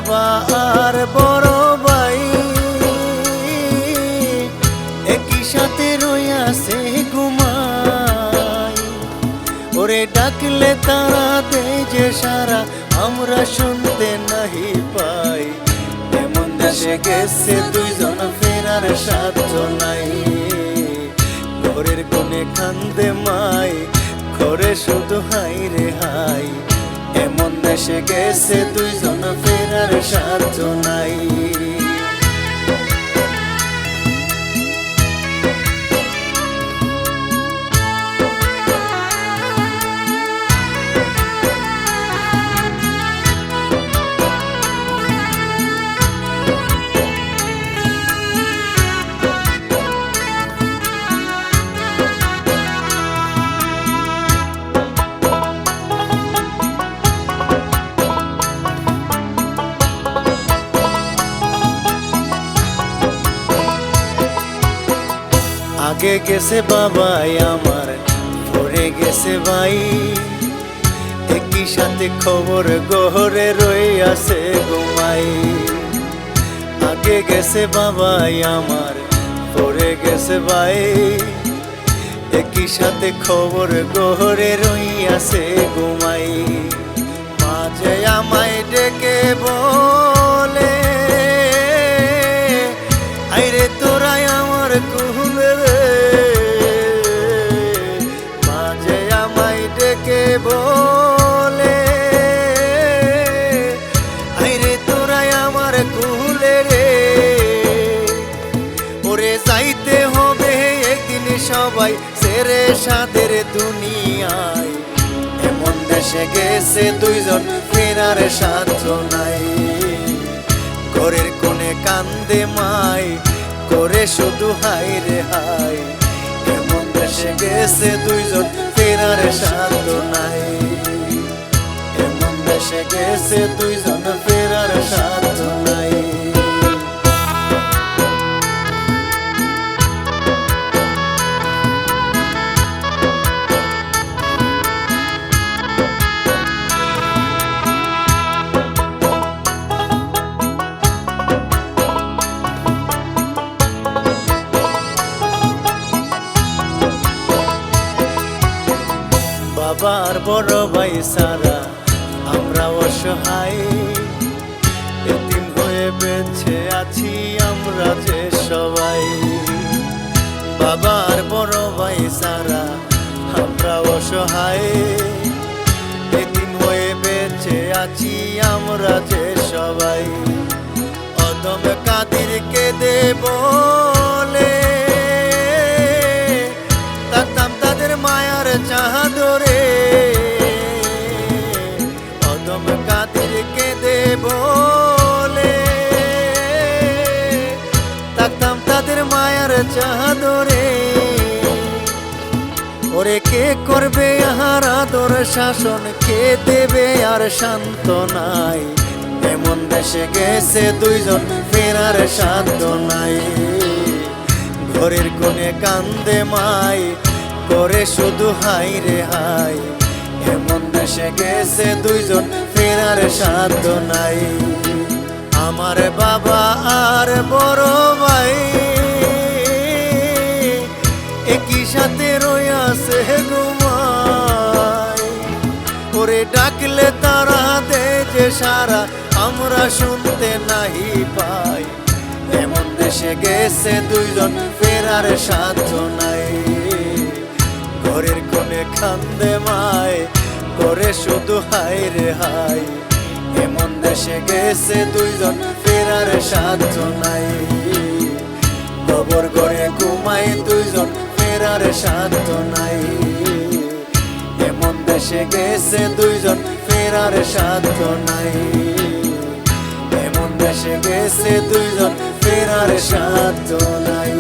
বাবা আর বড় ভাই একই সাথে রইয়াছে ঘুমাই। ওরে ডাকলে তারা দেয় যে সারা, আমরা শুনতে নাহি পাই। এমন দেশে গেছে দুইজন, ফেরার সাধ্য নাই। ঘরের কোণে কান্দে মাই, ঘরে শুধু হাই রে হাই। এমন দেশে গেছে দুইজন, ফেরার সাধ্য নাই। আগে গেছে বাবাই আমার, পরে গেছে ভাই। একই সাথে খবর গহরে রইয়াছে ঘুমাই। আগে গেছে বাবাই আমার, পরে গেছে ভাই। একই সাথে খবর গহরে রইয়াছে ঘুমাই। মাঝে আমায় ডেকে বলে, আইরে তোরাই আমার কুলে রে। মাঝে আমায় ডেকে বলে, আইরে তোরাই আমার কুলে রে। ওরে যাইতে হবে একদিন সবাই ছেড়ে সাদের দুনিয়ায়। এমন দেশে গেছে দুইজন, ফেরার সাধ্য নাই। ঘরের কোণে কান্দে মাই, করে শুধু হাই রে হাই। এমন দেশে গেছে দুইজন, ফেরার সাধ্য নাই। এমন দেশে গেছে দুইজন, ফেরার সাধ্য নাই। বাবার বড় ভাই সারা আমরা অসহায়। এতিম হয়ে বেঁচে আছি আমরা যে সবাই। বাবার বড় ভাই সারা আমরা অসহায়। এতিম হয়ে বেঁচে আছি আমরা যে সবাই। অদম কাদের কেঁদে বলে, থাকতাম তাদের মায়ার চাদরে। অদম কাদের কেঁদে বলে, থাকতাম তাদের মায়ার চাদরে। ওরে কে করবে আহার আদর শাসন, কে দেবে আর সান্ত্বনাই। এমন দেশে গেছে দুইজন, ফেরার সাধ্য নাই। ঘরের কোণে কান্দে মাই, করে শুধু হাই রে হাই। এমন দেশে গেছে দুইজন, ফেরার সাধ্য নাই। আমার বাবা আর বড় ভাই একই সাথে রইয়াছে ঘুমাই। ওরে ডাকলে তারা দেয় যে সারা, আমরা শুনতে নাহি পাই। এমন দেশে গেছে দুইজন, ফেরার সাধ্য নাই। ঘরের কোণে কান্দে মাই, করে শুধু হাই রে হাই। এমন দেশে গেছে দুইজন, ফেরার সাধ্য নাই। কবর ঘরে ঘুমাই দুইজন, ফেরার সাধ্য নাই। এমন দেশে গেছে দুইজন, ফেরার সাধ্য নাই। এমন দেশে গেছে দুইজন, ফেরার সাধ্য নাই।